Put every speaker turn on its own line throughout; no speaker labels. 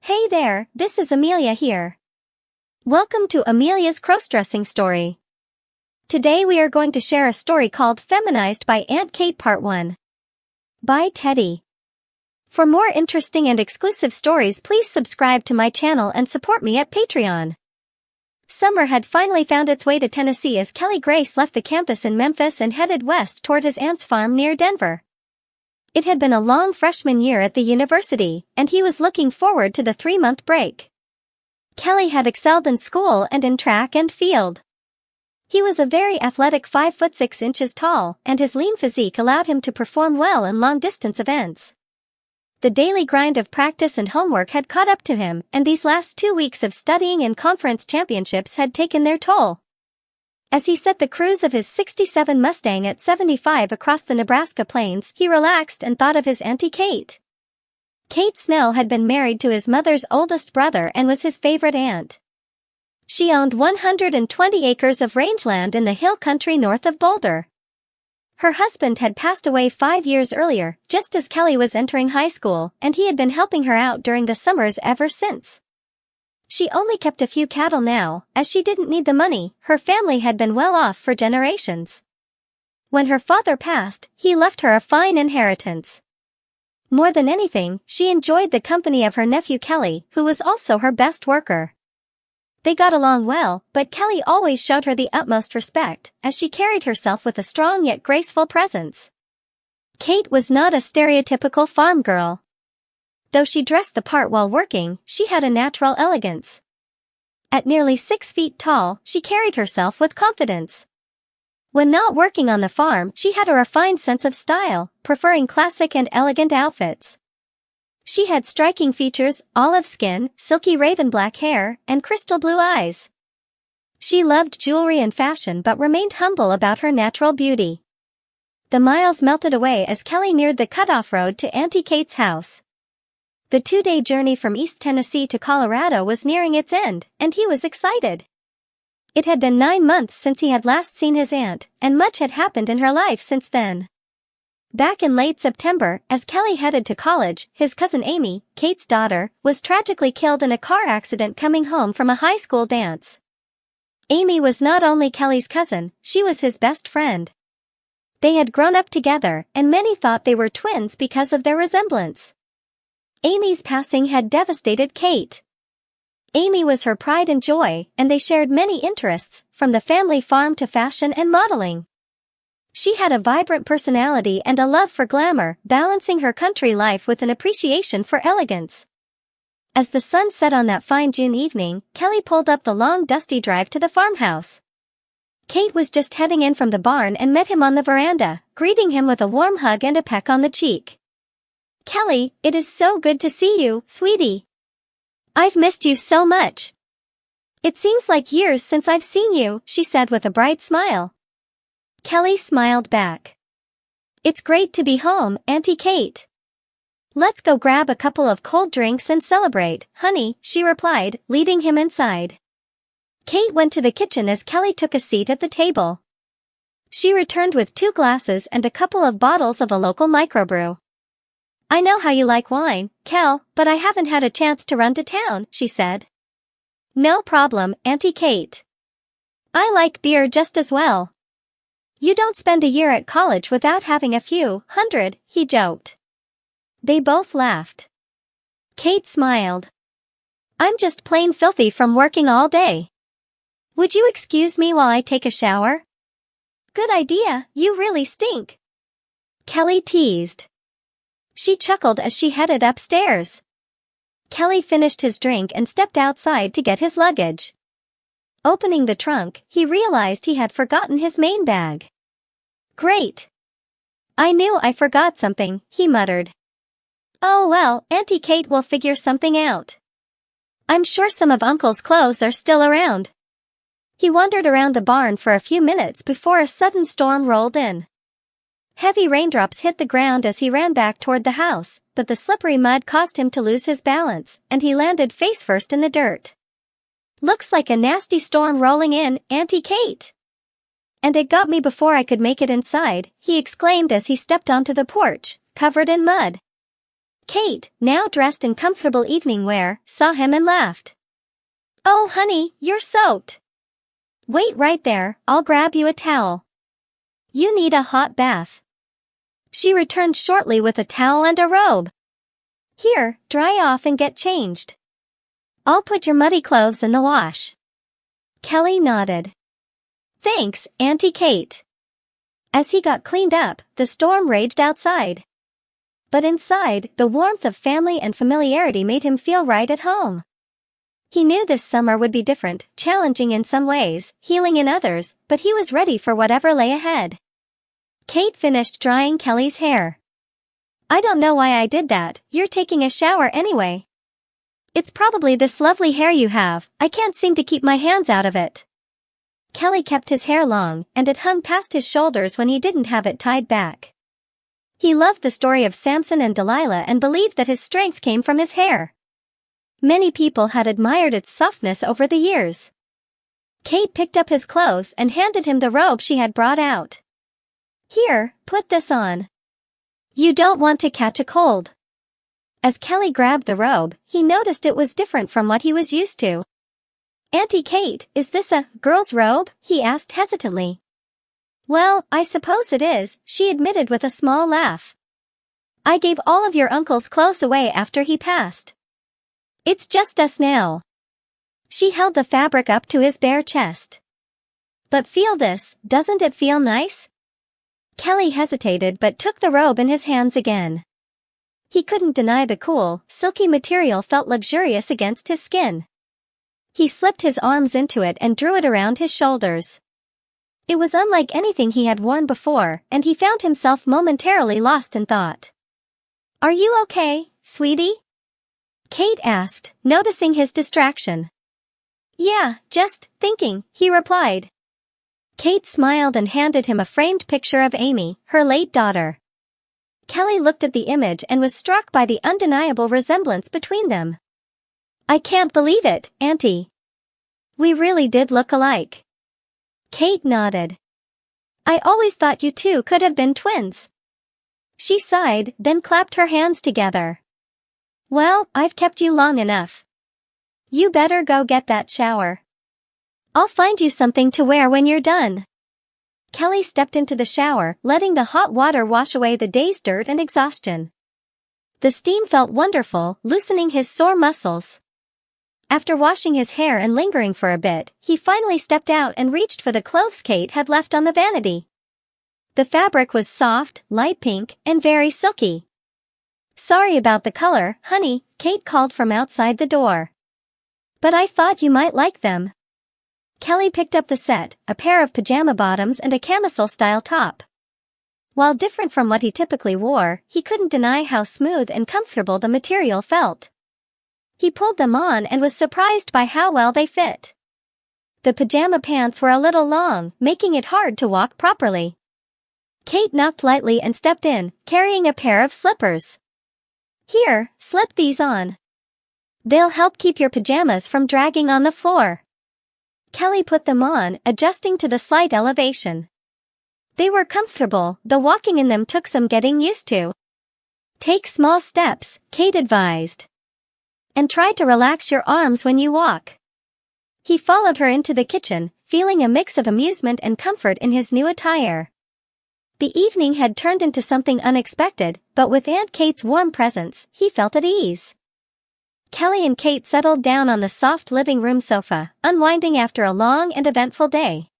Hey there, this is Amelia here. Welcome to Amelia's Crossdressing Story. Today we are going to share a story called Feminized by Aunt Kate Part 1. By Teddy. For more interesting and exclusive stories, please subscribe to my channel and support me at Patreon. Summer had finally found its way to Tennessee as Kelly Grace left the campus in Memphis and headed west toward his aunt's farm near Denver. It had been a long freshman year at the university, and he was looking forward to the 3-month break. Kelly had excelled in school and in track and field. He was a very athletic 5'6" tall, and his lean physique allowed him to perform well in long-distance events. The daily grind of practice and homework had caught up to him, and these last 2 weeks of studying and conference championships had taken their toll. As he set the cruise of his '67 Mustang at 75 across the Nebraska plains, he relaxed and thought of his Auntie Kate. Kate Snow had been married to his mother's oldest brother and was his favorite aunt. She owned 120 acres of rangeland in the hill country north of Boulder. Her husband had passed away 5 years earlier, just as Kelly was entering high school, and he had been helping her out during the summers ever since. She only kept a few cattle now, as she didn't need the money. Her family had been well off for generations. When her father passed, he left her a fine inheritance. More than anything, she enjoyed the company of her nephew Kelly, who was also her best worker. They got along well, but Kelly always showed her the utmost respect, as she carried herself with a strong yet graceful presence. Kate was not a stereotypical farm girl. Though she dressed the part while working, she had a natural elegance. At nearly 6 feet tall, she carried herself with confidence. When not working on the farm, she had a refined sense of style, preferring classic and elegant outfits. She had striking features, olive skin, silky raven black hair, and crystal blue eyes. She loved jewelry and fashion but remained humble about her natural beauty. The miles melted away as Kelly neared the cutoff road to Auntie Kate's house. The 2-day journey from East Tennessee to Colorado was nearing its end, and he was excited. It had been 9 months since he had last seen his aunt, and much had happened in her life since then. Back in late September, as Kelly headed to college, his cousin Amy, Kate's daughter, was tragically killed in a car accident coming home from a high school dance. Amy was not only Kelly's cousin, she was his best friend. They had grown up together, and many thought they were twins because of their resemblance. Amy's passing had devastated Kate. Amy was her pride and joy, and they shared many interests, from the family farm to fashion and modeling. She had a vibrant personality and a love for glamour, balancing her country life with an appreciation for elegance. As the sun set on that fine June evening, Kelly pulled up the long dusty drive to the farmhouse. Kate was just heading in from the barn and met him on the veranda, greeting him with a warm hug and a peck on the cheek. "Kelly, it is so good to see you, sweetie. I've missed you so much. It seems like years since I've seen you," she said with a bright smile. Kelly smiled back. "It's great to be home, Auntie Kate. Let's go grab a couple of cold drinks and celebrate, honey," she replied, leading him inside. Kate went to the kitchen as Kelly took a seat at the table. She returned with 2 glasses and a couple of bottles of a local microbrew. "I know how you like wine, Kel, but I haven't had a chance to run to town," she said. "No problem, Auntie Kate. I like beer just as well. You don't spend a year at college without having a few hundred," he joked. They both laughed. Kate smiled. "I'm just plain filthy from working all day. Would you excuse me while I take a shower?" "Good idea, you really stink," Kelly teased. She chuckled as she headed upstairs. Kelly finished his drink and stepped outside to get his luggage. Opening the trunk, he realized he had forgotten his main bag. "Great. I knew I forgot something," he muttered. "Oh well, Auntie Kate will figure something out. I'm sure some of Uncle's clothes are still around." He wandered around the barn for a few minutes before a sudden storm rolled in. Heavy raindrops hit the ground as he ran back toward the house, but the slippery mud caused him to lose his balance, and he landed face first in the dirt. "Looks like a nasty storm rolling in, Auntie Kate. And it got me before I could make it inside," he exclaimed as he stepped onto the porch, covered in mud. Kate, now dressed in comfortable evening wear, saw him and laughed. "Oh honey, you're soaked. Wait right there, I'll grab you a towel. You need a hot bath." She returned shortly with a towel and a robe. "Here, dry off and get changed. I'll put your muddy clothes in the wash." Kelly nodded. "Thanks, Auntie Kate." As he got cleaned up, the storm raged outside. But inside, the warmth of family and familiarity made him feel right at home. He knew this summer would be different, challenging in some ways, healing in others, but he was ready for whatever lay ahead. Kate finished drying Kelly's hair. "I don't know why I did that, you're taking a shower anyway. It's probably this lovely hair you have, I can't seem to keep my hands out of it." Kelly kept his hair long, and it hung past his shoulders when he didn't have it tied back. He loved the story of Samson and Delilah and believed that his strength came from his hair. Many people had admired its softness over the years. Kate picked up his clothes and handed him the robe she had brought out. "Here, put this on. You don't want to catch a cold." As Kelly grabbed the robe, he noticed it was different from what he was used to. "Auntie Kate, is this a girl's robe?" he asked hesitantly. "Well, I suppose it is," she admitted with a small laugh. "I gave all of your uncle's clothes away after he passed. It's just us now." She held the fabric up to his bare chest. "But feel this, doesn't it feel nice?" Kelly hesitated but took the robe in his hands again. He couldn't deny the cool, silky material felt luxurious against his skin. He slipped his arms into it and drew it around his shoulders. It was unlike anything he had worn before, and he found himself momentarily lost in thought. "Are you okay, sweetie?" Kate asked, noticing his distraction. "Yeah, just thinking," he replied. Kate smiled and handed him a framed picture of Amy, her late daughter. Kelly looked at the image and was struck by the undeniable resemblance between them. "I can't believe it, Auntie. We really did look alike." Kate nodded. "I always thought you two could have been twins." She sighed, then clapped her hands together. "Well, I've kept you long enough. You better go get that shower. I'll find you something to wear when you're done." Kelly stepped into the shower, letting the hot water wash away the day's dirt and exhaustion. The steam felt wonderful, loosening his sore muscles. After washing his hair and lingering for a bit, he finally stepped out and reached for the clothes Kate had left on the vanity. The fabric was soft, light pink, and very silky. "Sorry about the color, honey," Kate called from outside the door. "But I thought you might like them." Kelly picked up the set, a pair of pajama bottoms and a camisole-style top. While different from what he typically wore, he couldn't deny how smooth and comfortable the material felt. He pulled them on and was surprised by how well they fit. The pajama pants were a little long, making it hard to walk properly. Kate knocked lightly and stepped in, carrying a pair of slippers. "Here, slip these on. They'll help keep your pajamas from dragging on the floor." Kelly put them on, adjusting to the slight elevation. They were comfortable, though walking in them took some getting used to. "Take small steps," Kate advised. "And try to relax your arms when you walk." He followed her into the kitchen, feeling a mix of amusement and comfort in his new attire. The evening had turned into something unexpected, but with Aunt Kate's warm presence, he felt at ease. Kelly and Kate settled down on the soft living room sofa, unwinding after a long and eventful day.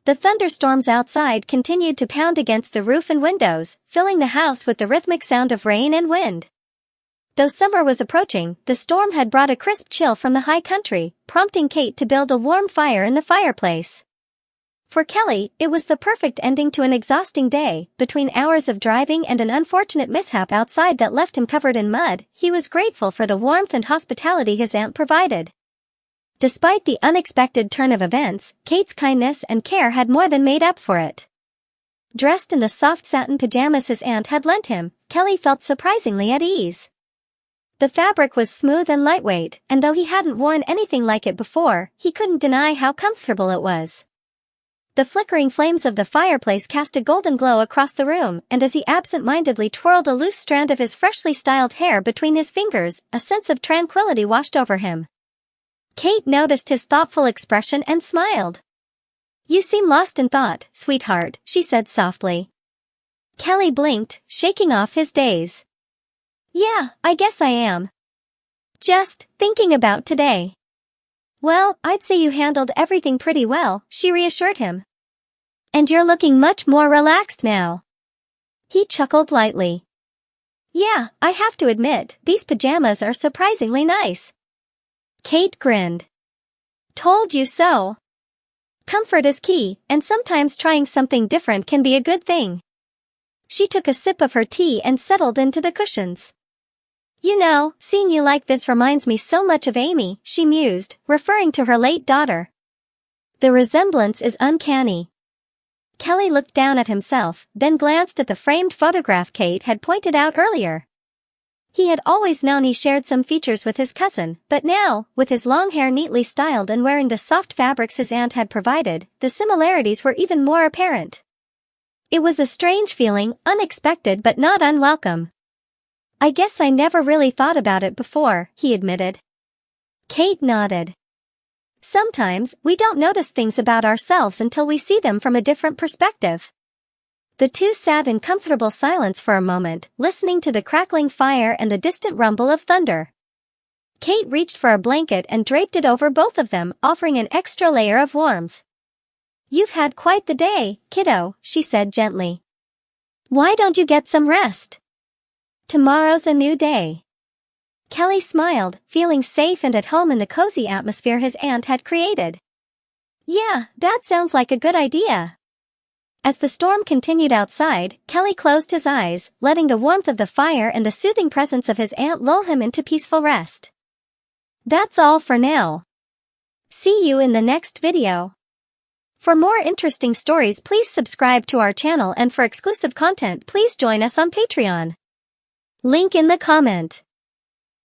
The thunderstorms outside continued to pound against the roof and windows, filling the house with the rhythmic sound of rain and wind. Though summer was approaching, the storm had brought a crisp chill from the high country, prompting Kate to build a warm fire in the fireplace. For Kelly, it was the perfect ending to an exhausting day. Between hours of driving and an unfortunate mishap outside that left him covered in mud, he was grateful for the warmth and hospitality his aunt provided. Despite the unexpected turn of events, Kate's kindness and care had more than made up for it. Dressed in the soft satin pajamas his aunt had lent him, Kelly felt surprisingly at ease. The fabric was smooth and lightweight, and though he hadn't worn anything like it before, he couldn't deny how comfortable it was. The flickering flames of the fireplace cast a golden glow across the room, and as he absent-mindedly twirled a loose strand of his freshly styled hair between his fingers, a sense of tranquility washed over him. Kate noticed his thoughtful expression and smiled. "You seem lost in thought, sweetheart," she said softly. Kelly blinked, shaking off his daze. "Yeah, I guess I am. Just thinking about today." "Well, I'd say you handled everything pretty well," she reassured him. "And you're looking much more relaxed now." He chuckled lightly. "Yeah, I have to admit, these pajamas are surprisingly nice." Kate grinned. "Told you so. Comfort is key, and sometimes trying something different can be a good thing." She took a sip of her tea and settled into the cushions. "You know, seeing you like this reminds me so much of Amy," she mused, referring to her late daughter. "The resemblance is uncanny." Kelly looked down at himself, then glanced at the framed photograph Kate had pointed out earlier. He had always known he shared some features with his cousin, but now, with his long hair neatly styled and wearing the soft fabrics his aunt had provided, the similarities were even more apparent. It was a strange feeling, unexpected but not unwelcome. "I guess I never really thought about it before," he admitted. Kate nodded. "Sometimes, we don't notice things about ourselves until we see them from a different perspective." The two sat in comfortable silence for a moment, listening to the crackling fire and the distant rumble of thunder. Kate reached for a blanket and draped it over both of them, offering an extra layer of warmth. "You've had quite the day, kiddo," she said gently. "Why don't you get some rest? Tomorrow's a new day." Kelly smiled, feeling safe and at home in the cozy atmosphere his aunt had created. "Yeah, that sounds like a good idea." As the storm continued outside, Kelly closed his eyes, letting the warmth of the fire and the soothing presence of his aunt lull him into peaceful rest. That's all for now. See you in the next video. For more interesting stories, please subscribe to our channel, and for exclusive content, please join us on Patreon. Link in the comment.